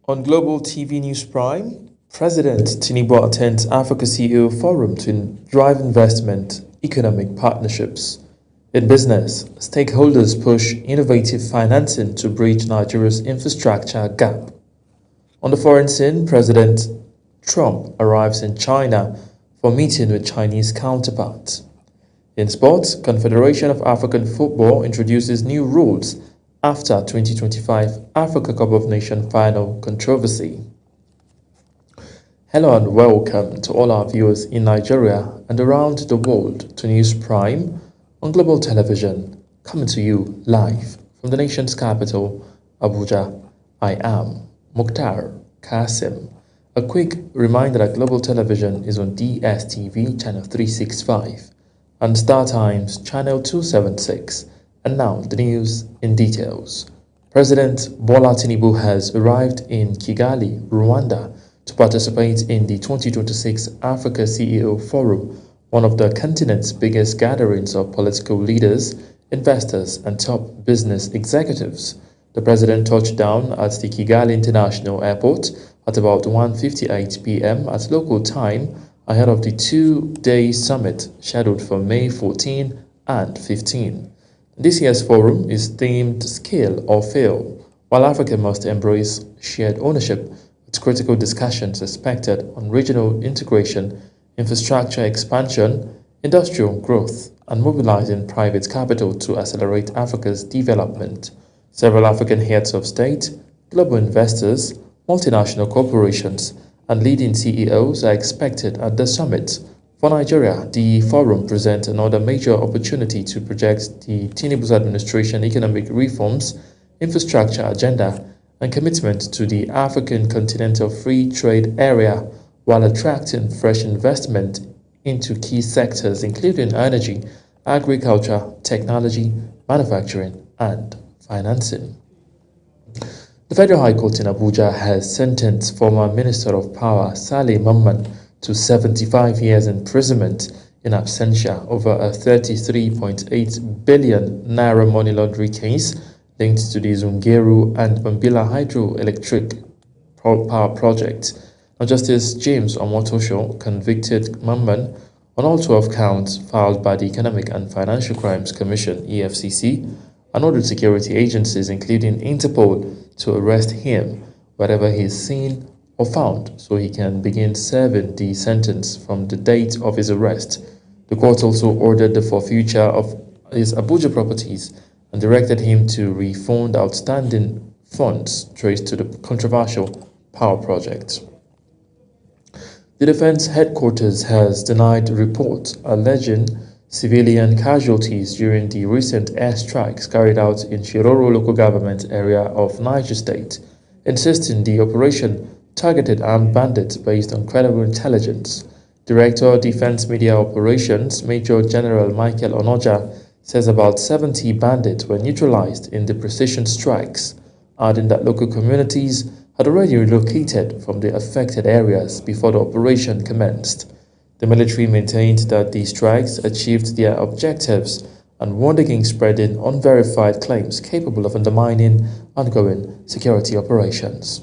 On Global TV News Prime, President Tinubu attends Africa CEO Forum to drive investment, economic partnerships. In business, stakeholders push innovative financing to bridge Nigeria's infrastructure gap. On the foreign scene, President Trump arrives in China for meeting with Chinese counterparts. In sports, Confederation of African Football introduces new rules after 2025 Africa Cup of Nations final controversy. Hello and welcome to all our viewers in Nigeria and around the world to News Prime on Global Television, coming to you live from the nation's capital, Abuja. I am Mukhtar Kasim. A quick reminder that Global Television is on DSTV channel 365 and Star Times channel 276. And now the news in details. President Bola Tinubu has arrived in Kigali, Rwanda, to participate in the 2026 Africa CEO Forum, one of the continent's biggest gatherings of political leaders, investors, and top business executives. The president touched down at the Kigali International Airport at about 1:58 p.m. at local time ahead of the two-day summit scheduled for May 14 and 15. This year's forum is themed Scale or Fail, while Africa must embrace shared ownership, with critical discussions expected on regional integration, infrastructure expansion, industrial growth, and mobilizing private capital to accelerate Africa's development. Several African heads of state, global investors, multinational corporations, and leading CEOs are expected at the summit. For Nigeria, the forum presents another major opportunity to project the Tinubu's administration economic reforms, infrastructure agenda, and commitment to the African Continental Free Trade Area while attracting fresh investment into key sectors including energy, agriculture, technology, manufacturing, and financing. The Federal High Court in Abuja has sentenced former Minister of Power Saleh Mamman to 75 years imprisonment in absentia over a 33.8 billion naira money laundering case linked to the Zungeru and Mambila hydroelectric power project. Now, Justice James Omotosho convicted Mamman on all 12 counts filed by the Economic and Financial Crimes Commission (EFCC) and ordered security agencies, including Interpol, to arrest him wherever he is seen or found, so he can begin serving the sentence from the date of his arrest. The court also ordered the forfeiture of his Abuja properties and directed him to refund outstanding funds traced to the controversial power project. The Defense Headquarters has denied reports alleging civilian casualties during the recent airstrikes carried out in Shiroro local government area of Niger State, insisting the operation targeted armed bandits based on credible intelligence. Director of Defense Media Operations, Major General Michael Onoja, says about 70 bandits were neutralized in the precision strikes, adding that local communities had already relocated from the affected areas before the operation commenced. The military maintained that the strikes achieved their objectives and warned against spreading unverified claims capable of undermining ongoing security operations.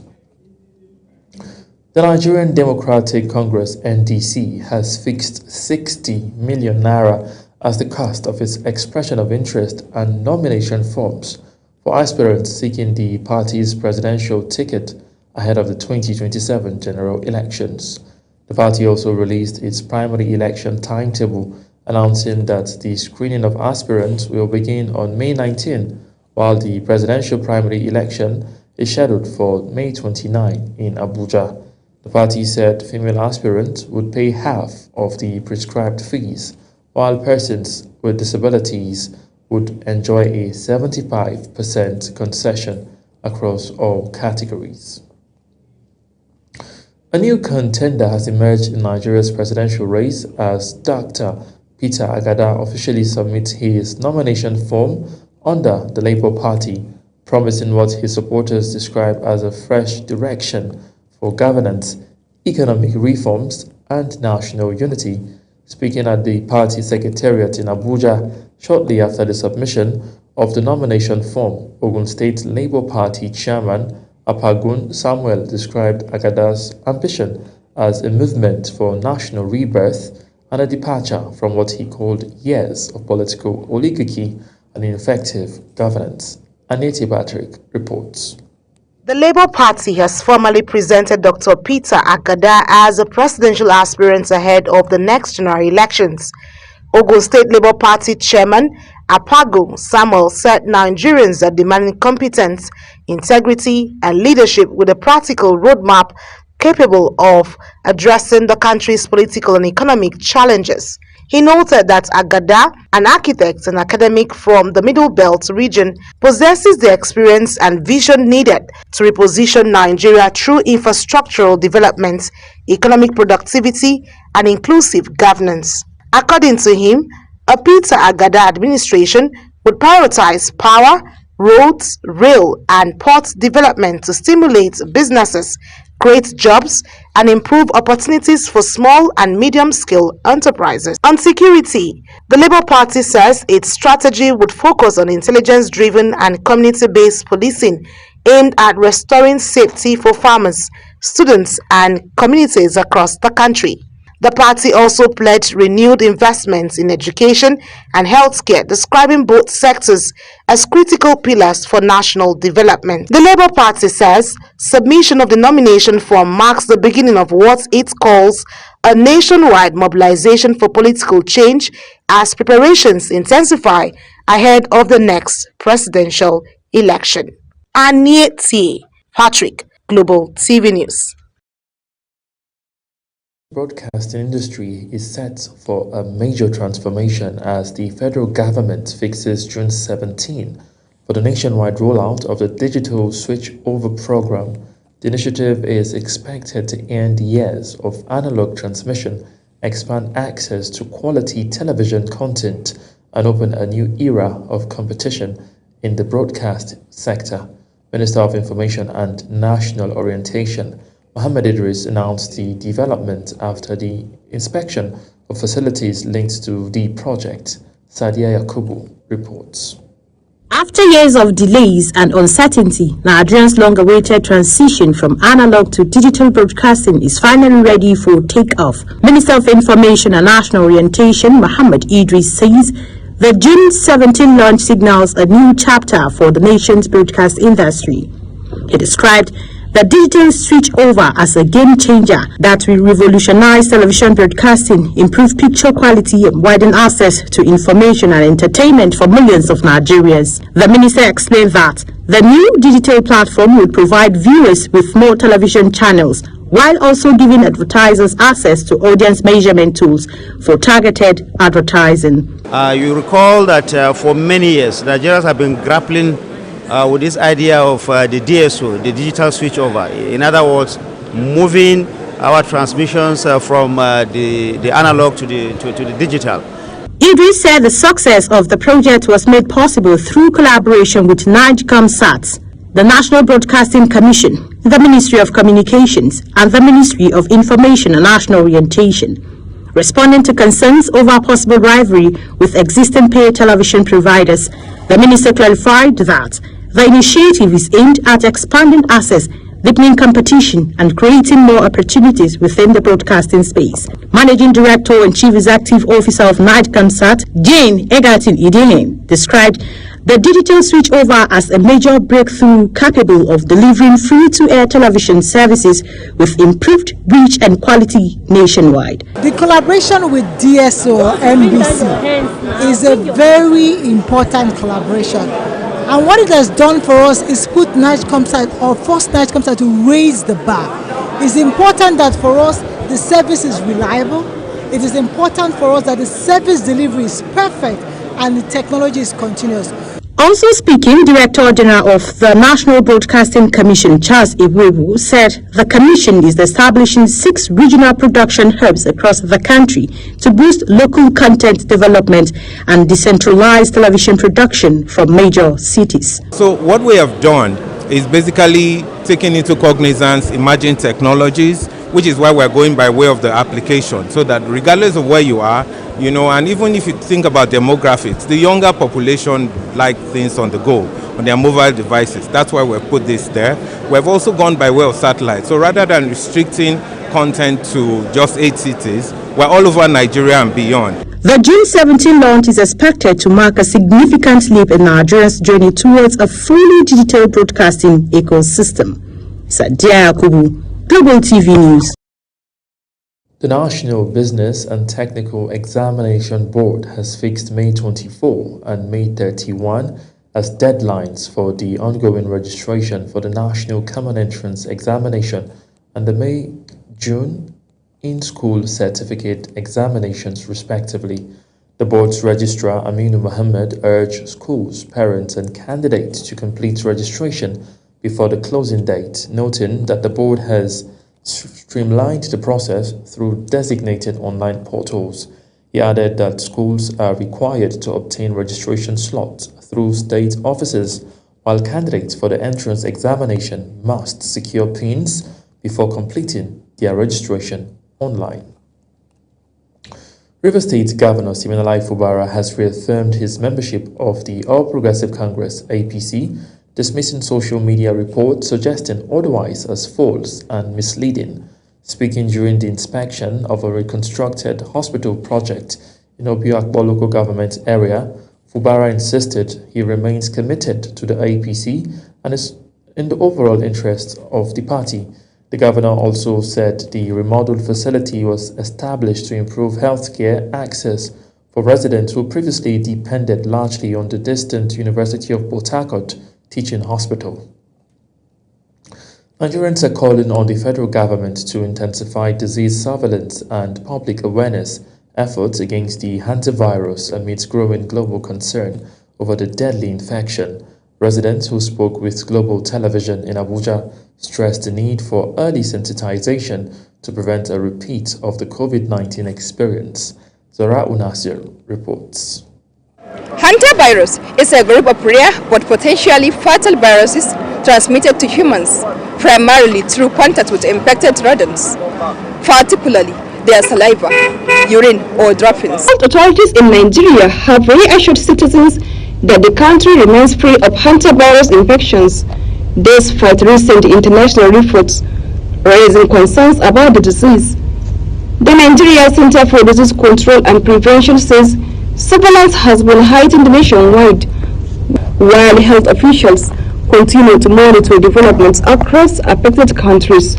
The Nigerian Democratic Congress (NDC) has fixed 60 million naira as the cost of its expression of interest and nomination forms for aspirants seeking the party's presidential ticket ahead of the 2027 general elections. The party also released its primary election timetable, announcing that the screening of aspirants will begin on May 19, while the presidential primary election is scheduled for May 29 in Abuja. The party said female aspirants would pay half of the prescribed fees, while persons with disabilities would enjoy a 75% concession across all categories. A new contender has emerged in Nigeria's presidential race as Dr. Peter Agada officially submits his nomination form under the Labour Party, promising what his supporters describe as a fresh direction for governance, economic reforms, and national unity. Speaking at the party secretariat in Abuja shortly after the submission of the nomination form, Ogun State Labour Party chairman Apagun Samuel described Agada's ambition as a movement for national rebirth and a departure from what he called years of political oligarchy and ineffective governance. Aneti Patrick reports. The Labour Party has formally presented Dr. Peter Agada as a presidential aspirant ahead of the next general elections. Ogun State Labour Party Chairman Apagun Samuel said Nigerians are demanding competence, integrity, and leadership with a practical roadmap capable of addressing the country's political and economic challenges. He noted that Agada, an architect and academic from the Middle Belt region, possesses the experience and vision needed to reposition Nigeria through infrastructural development, economic productivity, and inclusive governance. According to him, a Peter Agada administration would prioritize power, roads, rail, and port development to stimulate businesses, create jobs, and improve opportunities for small and medium-scale enterprises. On security, the Labour Party says its strategy would focus on intelligence-driven and community-based policing aimed at restoring safety for farmers, students, and communities across the country. The party also pledged renewed investments in education and healthcare, describing both sectors as critical pillars for national development. The Labour Party says submission of the nomination form marks the beginning of what it calls a nationwide mobilization for political change as preparations intensify ahead of the next presidential election. Aneti Patrick, Global TV News. The broadcasting industry is set for a major transformation as the federal government fixes June 17 for the nationwide rollout of the Digital Switchover Program. The initiative is expected to end years of analog transmission, expand access to quality television content, and open a new era of competition in the broadcast sector. Minister of Information and National Orientation Mohammed Idris announced the development after the inspection of facilities linked to the project. Sadia Yakubu reports. After years of delays and uncertainty, Nigeria's long-awaited transition from analog to digital broadcasting is finally ready for takeoff. Minister of Information and National Orientation Mohammed Idris says the June 17 launch signals a new chapter for the nation's broadcast industry. He described the digital switchover as a game changer that will revolutionize television broadcasting, improve picture quality, and widen access to information and entertainment for millions of Nigerians. The minister explained that the new digital platform will provide viewers with more television channels, while also giving advertisers access to audience measurement tools for targeted advertising. You recall that for many years, Nigerians have been grappling with this idea of the DSO, the digital switchover. In other words, moving our transmissions from the analog to the digital. Idris said the success of the project was made possible through collaboration with NIGCOMSAT, the National Broadcasting Commission, the Ministry of Communications, and the Ministry of Information and National Orientation. Responding to concerns over possible rivalry with existing pay television providers, the minister clarified that the initiative is aimed at expanding access, deepening competition, and creating more opportunities within the broadcasting space. Managing Director and Chief Executive Officer of NIGCOMSAT, Jane Egerton Idehim, described the digital switchover as a major breakthrough capable of delivering free-to-air television services with improved reach and quality nationwide. The collaboration with DSO NBC is a very important collaboration. And what it has done for us is put NIGCOMSAT, or forced NIGCOMSAT to raise the bar. It's important that for us the service is reliable. It is important for us that the service delivery is perfect and the technology is continuous. Also speaking, Director General of the National Broadcasting Commission, Charles Iwewu, said the commission is establishing 6 regional production hubs across the country to boost local content development and decentralized television production from major cities. So what we have done is basically taking into cognizance emerging technologies, which is why we're going by way of the application, so that regardless of where you are, and even if you think about demographics, the younger population like things on the go. on their mobile devices. That's why we've put this there. We've also gone by way of satellite. So rather than restricting content to just 8 cities, we're all over Nigeria and beyond. The June 17 launch is expected to mark a significant leap in Nigeria's journey towards a fully digital broadcasting ecosystem. Sadia Yakubu, Global TV News. The National Business and Technical Examination Board has fixed May 24 and May 31 as deadlines for the ongoing registration for the National Common Entrance Examination and the May-June in-school certificate examinations respectively. The board's registrar Aminu Mohammed urged schools, parents and candidates to complete registration before the closing date, noting that the board has streamlined the process through designated online portals. He added that schools are required to obtain registration slots through state offices, while candidates for the entrance examination must secure PINs before completing their registration online. Rivers State Governor Siminalayi Fubara has reaffirmed his membership of the All Progressive Congress (APC), dismissing social media reports suggesting otherwise as false and misleading. Speaking during the inspection of a reconstructed hospital project in Obiakpo local government area, Fubara insisted he remains committed to the APC and is in the overall interest of the party. The governor also said the remodeled facility was established to improve healthcare access for residents who previously depended largely on the distant University of Port Harcourt teaching hospital. Nigerians are calling on the federal government to intensify disease surveillance and public awareness efforts against the hantavirus amidst growing global concern over the deadly infection. Residents who spoke with Global Television in Abuja stressed the need for early sensitization to prevent a repeat of the COVID-19 experience. Zara Unasir reports. Hantavirus is a group of rare but potentially fatal viruses transmitted to humans, primarily through contact with infected rodents, particularly their saliva, urine, or droppings. Health authorities in Nigeria have reassured citizens that the country remains free of hantavirus infections, despite recent international reports raising concerns about the disease. The Nigeria Center for Disease Control and Prevention says surveillance has been heightened nationwide, while health officials continue to monitor developments across affected countries.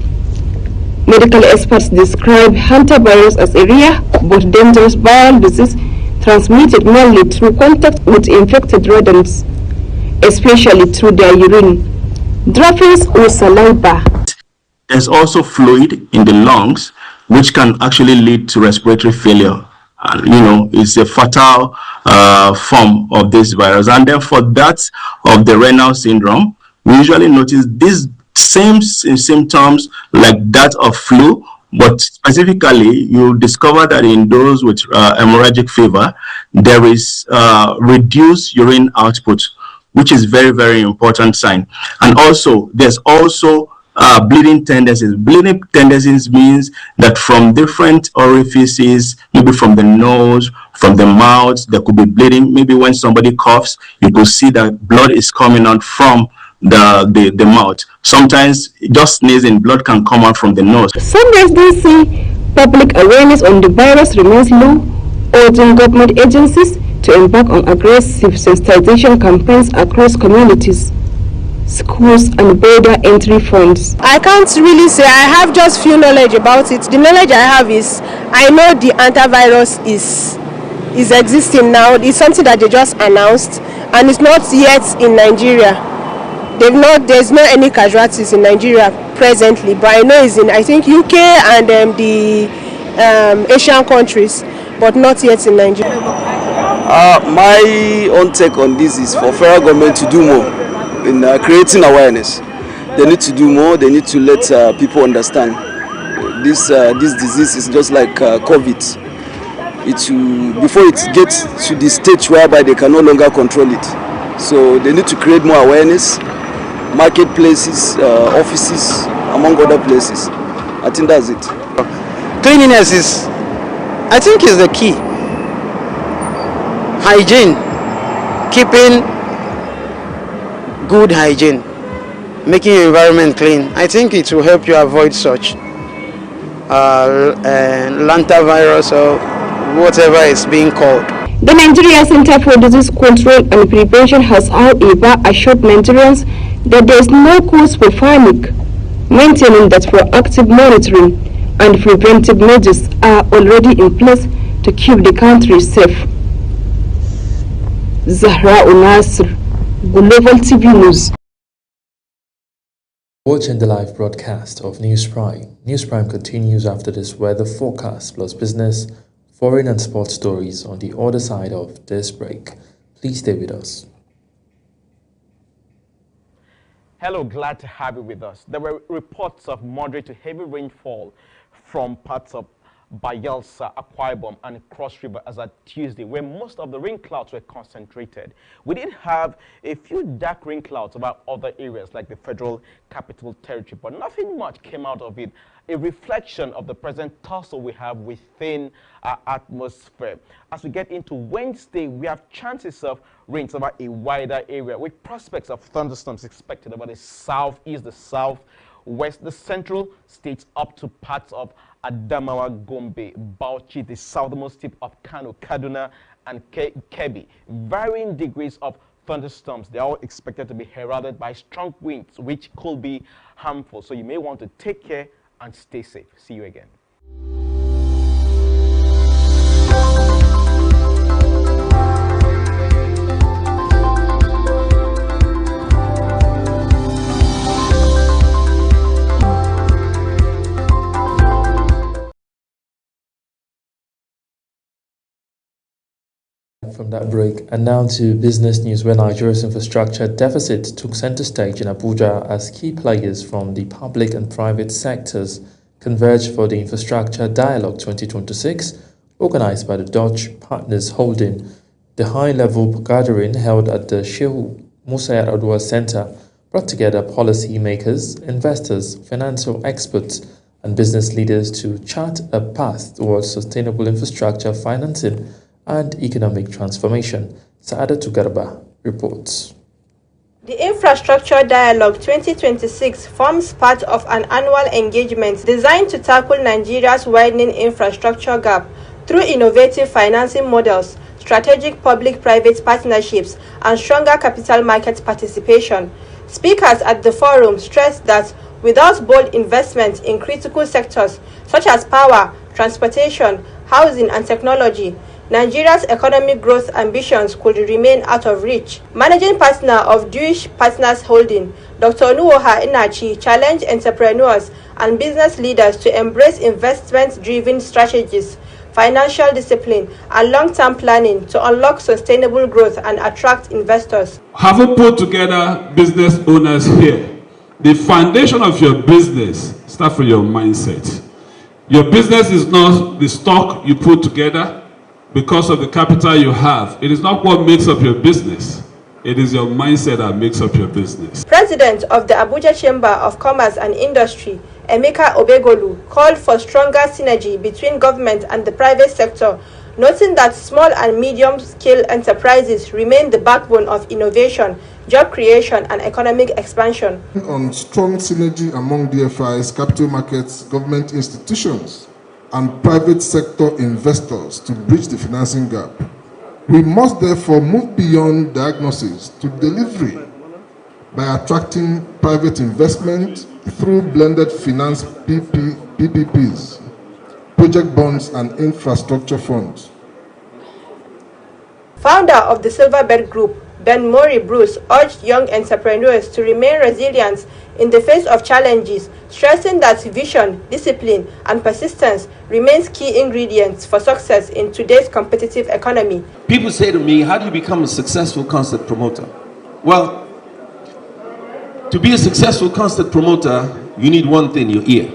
Medical experts describe hantavirus as a rare but dangerous viral disease transmitted mainly through contact with infected rodents, especially through their urine, droppings, or saliva. There's also fluid in the lungs, which can actually lead to respiratory failure. And, it's a fatal form of this virus. And then for that of the renal syndrome, we usually notice these same symptoms like that of flu, but specifically you discover that in those with hemorrhagic fever, there is reduced urine output, which is very, very important sign. And also, there's also bleeding tendencies. Bleeding tendencies means that from different orifices, maybe from the nose, from the mouth, there could be bleeding. Maybe when somebody coughs, you could see that blood is coming out from the mouth. Sometimes just sneezing, blood can come out from the nose. Some residents say public awareness on the virus remains low, urging government agencies to embark on aggressive sensitization campaigns across communities, schools and border entry points. I can't really say. I have just few knowledge about it. The knowledge I have is I know the hantavirus is existing now. It's something that they just announced and it's not yet in Nigeria. There's not any casualties in Nigeria presently, but I know it's in UK and the Asian countries, but not yet in Nigeria. My own take on this is for federal government to do more in creating awareness. They need to do more. They need to let people understand this disease is just like COVID. Before it gets to the stage whereby they can no longer control it. So they need to create more awareness, marketplaces, offices, among other places. I think that's it. Cleanliness is the key. Hygiene, keeping good hygiene, making your environment clean. I think it will help you avoid such Lanta virus or whatever it's being called. The Nigeria Center for Disease Control and Prevention has, however, assured Nigerians that there is no cause for panic, maintaining that proactive monitoring and preventive measures are already in place to keep the country safe. Zahra Unasr, Global TV News. Watching the live broadcast of News Prime. News Prime continues after this weather forecast plus business, foreign and sports stories on the other side of this break. Please stay with us. Hello, glad to have you with us. There were reports of moderate to heavy rainfall from parts of Bayelsa, Akwa Ibom, and Cross River as at Tuesday, where most of the rain clouds were concentrated. We did have a few dark rain clouds about other areas like the Federal Capital Territory, but nothing much came out of it. A reflection of the present tussle we have within our atmosphere. As we get into Wednesday, we have chances of rains over a wider area with prospects of thunderstorms expected over the southeast, the southwest, the central states up to parts of Adamawa, Gombe, Bauchi, the southernmost tip of Kano, Kaduna, and Kebbi. Varying degrees of thunderstorms. They are all expected to be heralded by strong winds, which could be harmful. So you may want to take care and stay safe. See you again. From that break, and now to business news, where Nigeria's infrastructure deficit took center stage in Abuja as key players from the public and private sectors converged for the Infrastructure Dialogue 2026, organized by the Dutch partners holding. The high-level gathering held at the Shehu Musa Yar'Adua Center brought together policymakers, investors, financial experts, and business leaders to chart a path towards sustainable infrastructure financing and economic transformation. Saadatu Garba reports. The Infrastructure Dialogue 2026 forms part of an annual engagement designed to tackle Nigeria's widening infrastructure gap through innovative financing models, strategic public-private partnerships, and stronger capital market participation. Speakers at the forum stressed that without bold investment in critical sectors such as power, transportation, housing, and technology, Nigeria's economic growth ambitions could remain out of reach. Managing partner of Jewish Partners Holding, Dr. Onuoha Inachi, challenged entrepreneurs and business leaders to embrace investment-driven strategies, financial discipline, and long-term planning to unlock sustainable growth and attract investors. Having put together business owners here, the foundation of your business starts with your mindset. Your business is not the stock you put together because of the capital you have. It is not what makes up your business. It is your mindset that makes up your business. President of the Abuja Chamber of Commerce and Industry, Emeka Obegolu, called for stronger synergy between government and the private sector, noting that small and medium-scale enterprises remain the backbone of innovation, job creation, and economic expansion. On strong synergy among DFIs, capital markets, government institutions, and private sector investors to bridge the financing gap. We must therefore move beyond diagnosis to delivery by attracting private investment through blended finance PPPs, project bonds, and infrastructure funds. Founder of the Silverbird Group, Ben Mori Bruce, urged young entrepreneurs to remain resilient in the face of challenges, stressing that vision, discipline, and persistence remains key ingredients for success in today's competitive economy. People say to me, how do you become a successful concert promoter? Well, to be a successful concert promoter, you need one thing, your ear.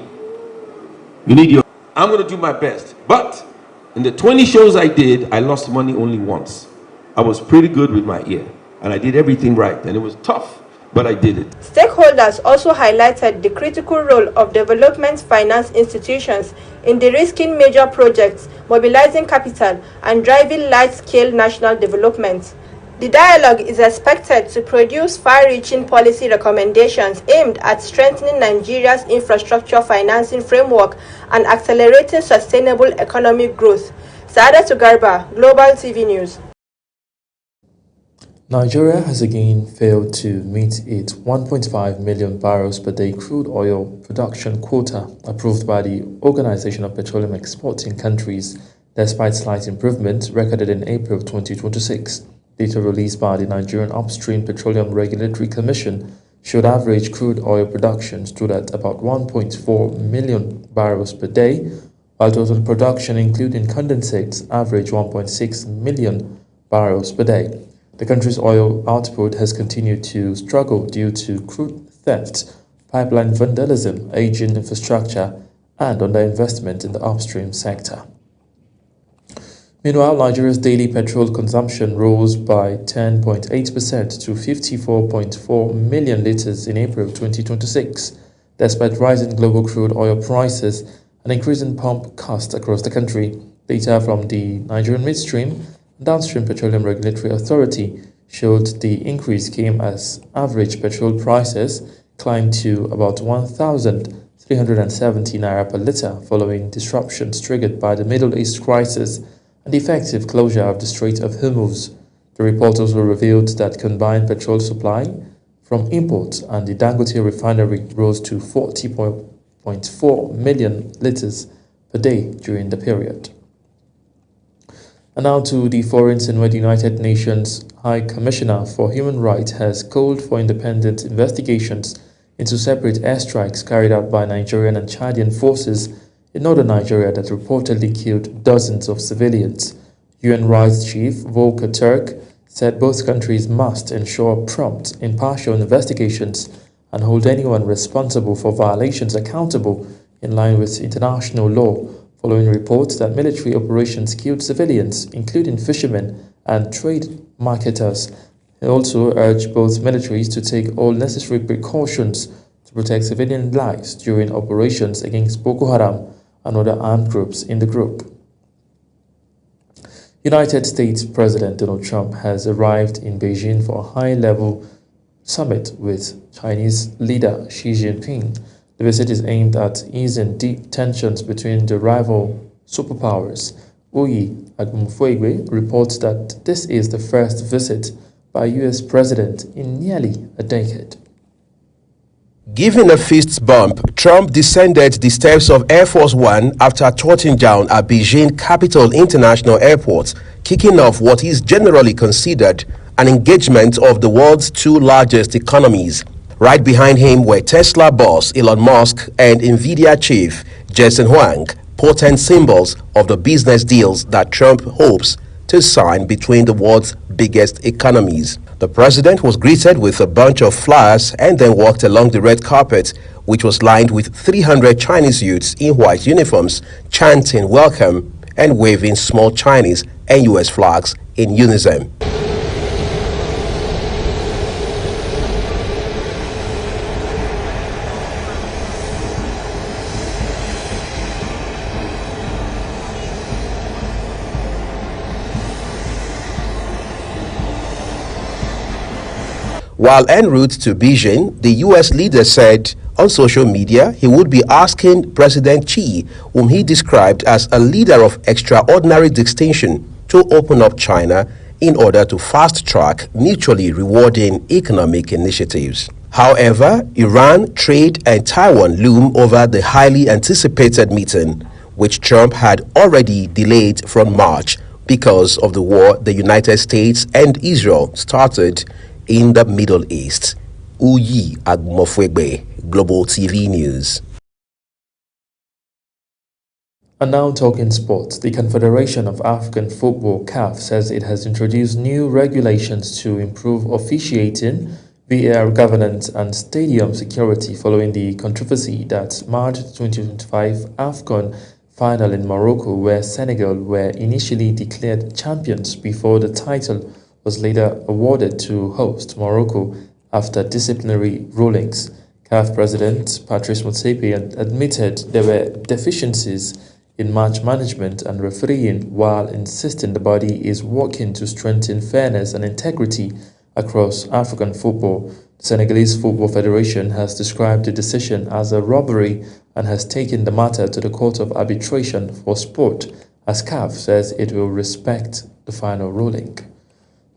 You need your... I'm going to do my best. But in the 20 shows I did, I lost money only once. I was pretty good with my ear, and I did everything right, and it was tough, but I did it. Stakeholders also highlighted the critical role of development finance institutions in de-risking major projects, mobilizing capital, and driving large-scale national development. The dialogue is expected to produce far-reaching policy recommendations aimed at strengthening Nigeria's infrastructure financing framework and accelerating sustainable economic growth. Saadatu Garba, Global TV News. Nigeria has again failed to meet its 1.5 million barrels per day crude oil production quota approved by the Organization of Petroleum Exporting Countries, despite slight improvement recorded in April 2026. Data released by the Nigerian Upstream Petroleum Regulatory Commission showed average crude oil production stood at about 1.4 million barrels per day, while total production including condensates averaged 1.6 million barrels per day. The country's oil output has continued to struggle due to crude theft, pipeline vandalism, aging infrastructure, and underinvestment in the upstream sector. Meanwhile, Nigeria's daily petrol consumption rose by 10.8% to 54.4 million litres in April 2026, despite rising global crude oil prices and increasing pump costs across the country. Data from the Nigerian Midstream and Downstream Petroleum Regulatory Authority showed the increase came as average petrol prices climbed to about 1,370 naira per litre following disruptions triggered by the Middle East crisis and the effective closure of the Strait of Hormuz. The report also revealed that combined petrol supply from imports and the Dangote refinery rose to 40.4 million litres per day during the period. And now to the foreign scene, where the United Nations High Commissioner for Human Rights has called for independent investigations into separate airstrikes carried out by Nigerian and Chadian forces in northern Nigeria that reportedly killed dozens of civilians. UN Rights Chief Volker Turk said both countries must ensure prompt, impartial investigations and hold anyone responsible for violations accountable in line with international law, following reports that military operations killed civilians, including fishermen and trade marketers. He also urged both militaries to take all necessary precautions to protect civilian lives during operations against Boko Haram and other armed groups in the group. United States President Donald Trump has arrived in Beijing for a high-level summit with Chinese leader Xi Jinping. The visit is aimed at easing deep tensions between the rival superpowers. Uyi Agumfuegbe reports that this is the first visit by a U.S. president in nearly a decade. Given a fist bump, Trump descended the steps of Air Force One after touching down at Beijing Capital International Airport, kicking off what is generally considered an engagement of the world's two largest economies. Right behind him were Tesla boss Elon Musk and Nvidia chief Jensen Huang, potent symbols of the business deals that Trump hopes to sign between the world's biggest economies. The president was greeted with a bunch of flowers and then walked along the red carpet, which was lined with 300 Chinese youths in white uniforms, chanting welcome and waving small Chinese and US flags in unison. While en route to Beijing, the U.S. leader said on social media he would be asking President Xi, whom he described as a leader of extraordinary distinction, to open up China in order to fast-track mutually rewarding economic initiatives. However, Iran, trade, and Taiwan loom over the highly anticipated meeting, which Trump had already delayed from March because of the war the United States and Israel started in the Middle East. Uyi Agumfuegbe, Global TV News. And now talking sports, the Confederation of African Football (CAF) says it has introduced new regulations to improve officiating, VAR governance and stadium security following the controversy that marred the 2025 AFCON final in Morocco, where Senegal were initially declared champions before the title was later awarded to host Morocco after disciplinary rulings. CAF President Patrice Motsepe admitted there were deficiencies in match management and refereeing, while insisting the body is working to strengthen fairness and integrity across African football. The Senegalese Football Federation has described the decision as a robbery and has taken the matter to the Court of Arbitration for Sport, as CAF says it will respect the final ruling.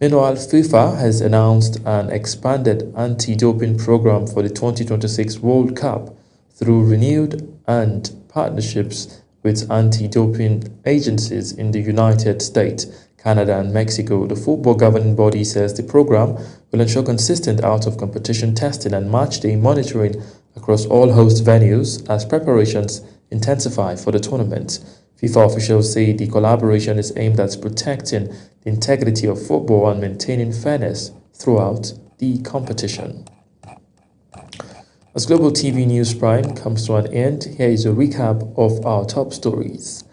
Meanwhile, FIFA has announced an expanded anti-doping program for the 2026 World Cup through renewed and partnerships with anti-doping agencies in the United States, Canada and Mexico. The football governing body says the program will ensure consistent out-of-competition testing and match-day monitoring across all host venues as preparations intensify for the tournament. FIFA officials say the collaboration is aimed at protecting the integrity of football and maintaining fairness throughout the competition. As Global TV News Prime comes to an end, here is a recap of our top stories.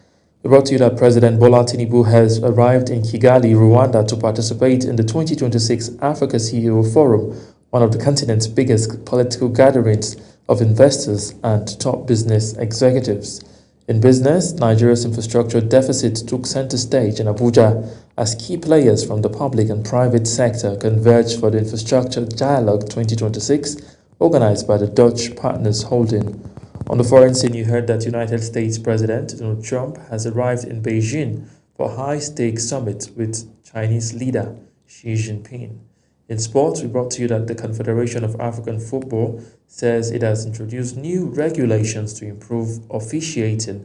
We brought to you that President Bola Tinubu has arrived in Kigali, Rwanda to participate in the 2026 Africa CEO Forum, one of the continent's biggest political gatherings of investors and top business executives. In business, Nigeria's infrastructure deficit took center stage in Abuja as key players from the public and private sector converged for the Infrastructure Dialogue 2026, organized by the Dutch Partners Holding. On the foreign scene, you heard that United States President Donald Trump has arrived in Beijing for a high-stakes summit with Chinese leader Xi Jinping. In sports, we brought to you that the Confederation of African Football says it has introduced new regulations to improve officiating,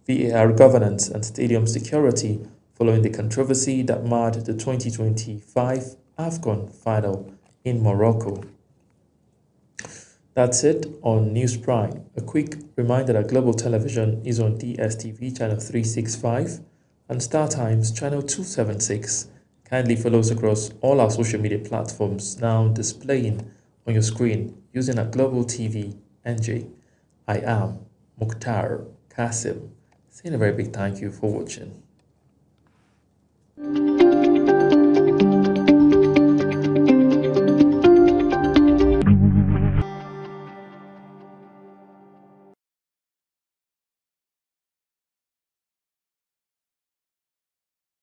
VAR governance and stadium security following the controversy that marred the 2025 AFCON final in Morocco. That's it on News Prime. A quick reminder that Global Television is on DSTV channel 365 and StarTimes channel 276. Kindly follow us across all our social media platforms now displaying on your screen using a Global TV NJ. I am Mukhtar Kasim. Saying a very big thank you for watching.